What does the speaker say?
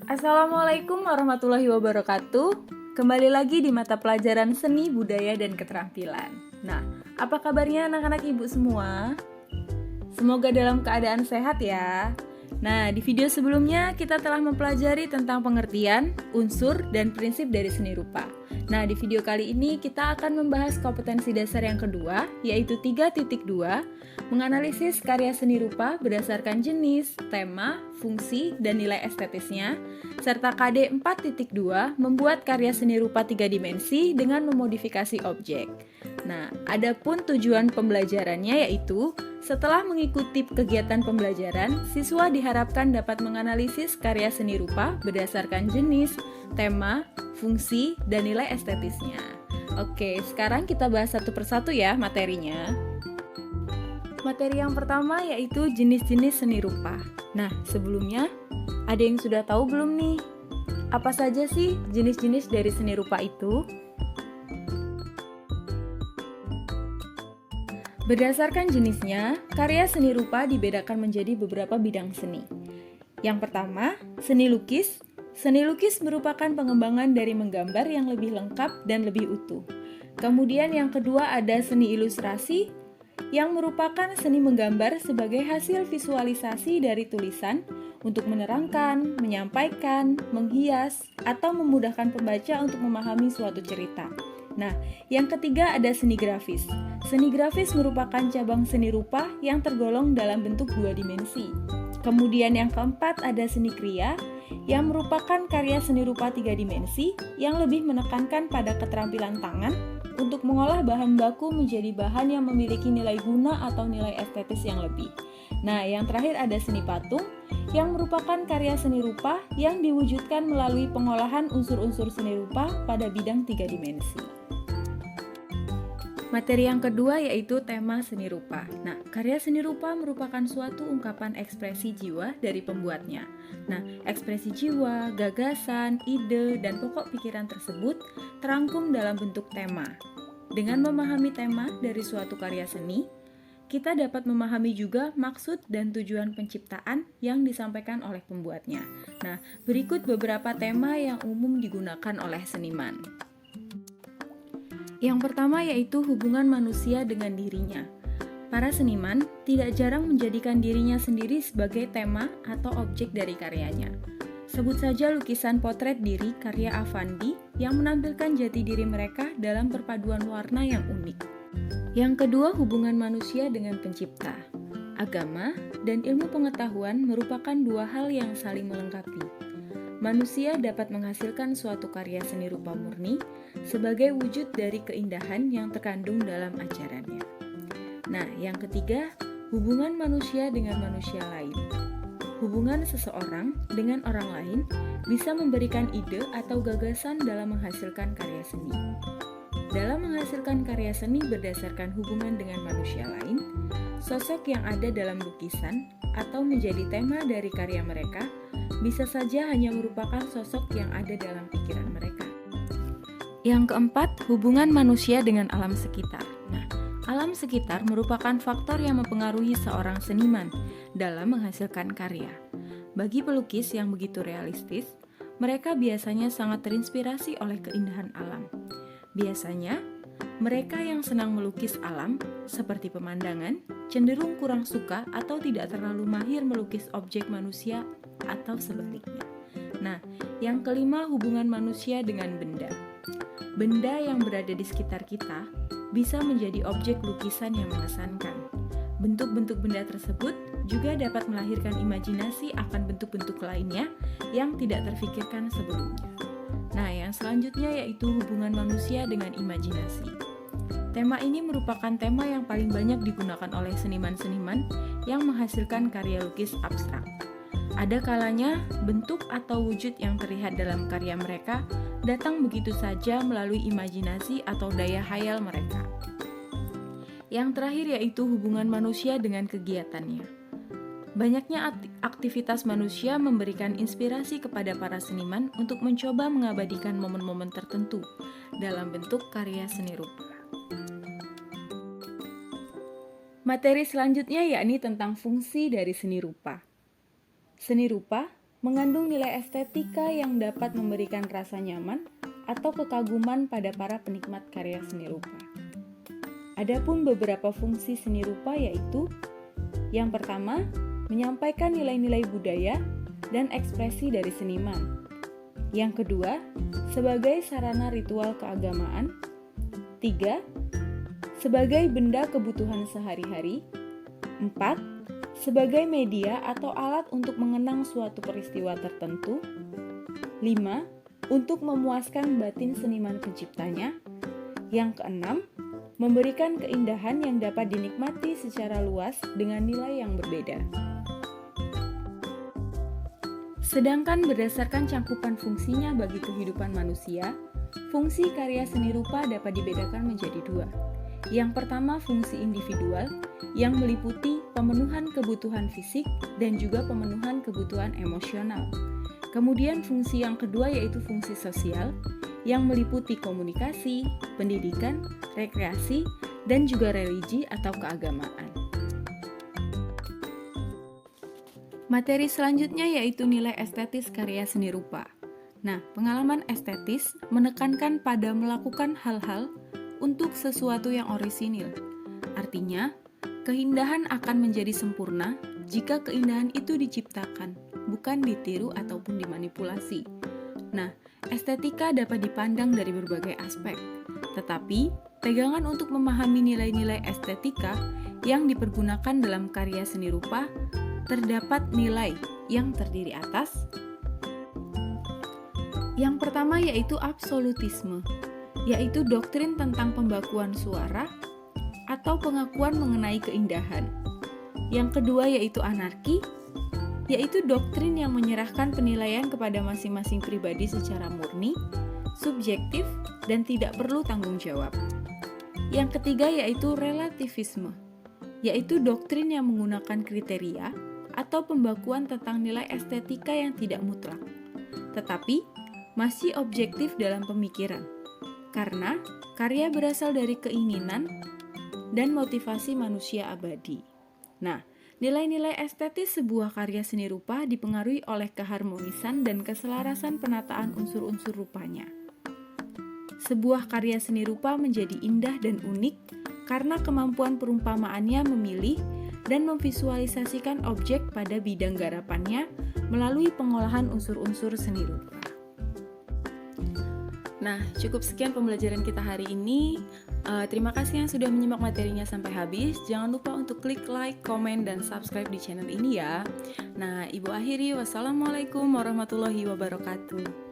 Assalamualaikum warahmatullahi wabarakatuh. Kembali lagi di mata pelajaran Seni, Budaya, dan Keterampilan. Nah, apa kabarnya anak-anak ibu semua? Semoga dalam keadaan sehat ya. Nah, di video sebelumnya kita telah mempelajari tentang pengertian, unsur, dan prinsip dari seni rupa. Nah, di video kali ini kita akan membahas kompetensi dasar yang kedua, yaitu 3.2, menganalisis karya seni rupa berdasarkan jenis, tema, fungsi, dan nilai estetisnya, serta KD 4.2, membuat karya seni rupa 3 dimensi dengan memodifikasi objek. Nah, adapun tujuan pembelajarannya yaitu setelah mengikuti kegiatan pembelajaran, siswa diharapkan dapat menganalisis karya seni rupa berdasarkan jenis, tema, fungsi, dan nilai estetisnya. Oke, sekarang kita bahas satu persatu ya materinya. Materi yang pertama yaitu jenis-jenis seni rupa. Nah, sebelumnya, ada yang sudah tahu belum nih? Apa saja sih jenis-jenis dari seni rupa itu? Berdasarkan jenisnya, karya seni rupa dibedakan menjadi beberapa bidang seni. Yang pertama, seni lukis. Seni lukis merupakan pengembangan dari menggambar yang lebih lengkap dan lebih utuh. Kemudian yang kedua ada seni ilustrasi, yang merupakan seni menggambar sebagai hasil visualisasi dari tulisan untuk menerangkan, menyampaikan, menghias, atau memudahkan pembaca untuk memahami suatu cerita. Nah, yang ketiga ada seni grafis. Seni grafis merupakan cabang seni rupa yang tergolong dalam bentuk 2 dimensi. Kemudian yang keempat ada seni kriya, yang merupakan karya seni rupa 3 dimensi yang lebih menekankan pada keterampilan tangan untuk mengolah bahan baku menjadi bahan yang memiliki nilai guna atau nilai estetis yang lebih. Nah, yang terakhir ada seni patung, yang merupakan karya seni rupa yang diwujudkan melalui pengolahan unsur-unsur seni rupa pada bidang 3 dimensi. Materi yang kedua yaitu tema seni rupa. Nah, karya seni rupa merupakan suatu ungkapan ekspresi jiwa dari pembuatnya. Nah, ekspresi jiwa, gagasan, ide, dan pokok pikiran tersebut terangkum dalam bentuk tema. Dengan memahami tema dari suatu karya seni, kita dapat memahami juga maksud dan tujuan penciptaan yang disampaikan oleh pembuatnya. Nah, berikut beberapa tema yang umum digunakan oleh seniman. Yang pertama yaitu hubungan manusia dengan dirinya. Para seniman tidak jarang menjadikan dirinya sendiri sebagai tema atau objek dari karyanya. Sebut saja lukisan potret diri karya Affandi yang menampilkan jati diri mereka dalam perpaduan warna yang unik. Yang kedua, hubungan manusia dengan pencipta. Agama dan ilmu pengetahuan merupakan dua hal yang saling melengkapi. Manusia dapat menghasilkan suatu karya seni rupa murni sebagai wujud dari keindahan yang terkandung dalam ajarannya. Nah, yang ketiga, hubungan manusia dengan manusia lain. Hubungan seseorang dengan orang lain bisa memberikan ide atau gagasan dalam menghasilkan karya seni. Dalam menghasilkan karya seni berdasarkan hubungan dengan manusia lain, sosok yang ada dalam lukisan atau menjadi tema dari karya mereka bisa saja hanya merupakan sosok yang ada dalam pikiran mereka. Yang keempat, hubungan manusia dengan alam sekitar. Nah, alam sekitar merupakan faktor yang mempengaruhi seorang seniman dalam menghasilkan karya. Bagi pelukis yang begitu realistis, mereka biasanya sangat terinspirasi oleh keindahan alam. Biasanya, mereka yang senang melukis alam, seperti pemandangan, cenderung kurang suka atau tidak terlalu mahir melukis objek manusia atau sebaliknya. Nah, yang kelima, hubungan manusia dengan benda. Benda yang berada di sekitar kita bisa menjadi objek lukisan yang mengesankan. Bentuk-bentuk benda tersebut juga dapat melahirkan imajinasi akan bentuk-bentuk lainnya yang tidak terfikirkan sebelumnya. Nah, yang selanjutnya yaitu hubungan manusia dengan imajinasi. Tema ini merupakan tema yang paling banyak digunakan oleh seniman-seniman yang menghasilkan karya lukis abstrak. Ada kalanya bentuk atau wujud yang terlihat dalam karya mereka datang begitu saja melalui imajinasi atau daya hayal mereka. Yang terakhir yaitu hubungan manusia dengan kegiatannya. Banyaknya aktivitas manusia memberikan inspirasi kepada para seniman untuk mencoba mengabadikan momen-momen tertentu dalam bentuk karya seni rupa. Materi selanjutnya yakni tentang fungsi dari seni rupa. Seni rupa mengandung nilai estetika yang dapat memberikan rasa nyaman atau kekaguman pada para penikmat karya seni rupa. Adapun beberapa fungsi seni rupa yaitu: yang pertama, menyampaikan nilai-nilai budaya dan ekspresi dari seniman. Yang kedua, sebagai sarana ritual keagamaan. 3. Sebagai benda kebutuhan sehari-hari. 4. Sebagai media atau alat untuk mengenang suatu peristiwa tertentu. 5. Untuk memuaskan batin seniman penciptanya. Yang keenam, memberikan keindahan yang dapat dinikmati secara luas dengan nilai yang berbeda. Sedangkan berdasarkan cangkupan fungsinya bagi kehidupan manusia, fungsi karya seni rupa dapat dibedakan menjadi dua. Yang pertama, fungsi individual yang meliputi pemenuhan kebutuhan fisik dan juga pemenuhan kebutuhan emosional. Kemudian fungsi yang kedua yaitu fungsi sosial yang meliputi komunikasi, pendidikan, rekreasi, dan juga religi atau keagamaan. Materi selanjutnya yaitu nilai estetis karya seni rupa. Nah, pengalaman estetis menekankan pada melakukan hal-hal untuk sesuatu yang orisinil. Artinya, keindahan akan menjadi sempurna jika keindahan itu diciptakan, bukan ditiru ataupun dimanipulasi. Nah, estetika dapat dipandang dari berbagai aspek, tetapi pegangan untuk memahami nilai-nilai estetika yang dipergunakan dalam karya seni rupa terdapat nilai yang terdiri atas. Yang pertama yaitu absolutisme, yaitu doktrin tentang pembakuan suara atau pengakuan mengenai keindahan. Yang kedua yaitu anarki, yaitu doktrin yang menyerahkan penilaian kepada masing-masing pribadi secara murni, subjektif, dan tidak perlu tanggung jawab. Yang ketiga yaitu relativisme, yaitu doktrin yang menggunakan kriteria atau pembakuan tentang nilai estetika yang tidak mutlak, tetapi masih objektif dalam pemikiran, karena karya berasal dari keinginan dan motivasi manusia abadi. Nah, nilai-nilai estetis sebuah karya seni rupa dipengaruhi oleh keharmonisan dan keselarasan penataan unsur-unsur rupanya. Sebuah karya seni rupa menjadi indah dan unik karena kemampuan perumpamaannya memilih dan memvisualisasikan objek pada bidang garapannya melalui pengolahan unsur-unsur seni rupa. Nah, cukup sekian pembelajaran kita hari ini. Terima kasih yang sudah menyimak materinya sampai habis. Jangan lupa untuk klik like, komen, dan subscribe di channel ini ya. Nah, Ibu akhiri, wassalamualaikum warahmatullahi wabarakatuh.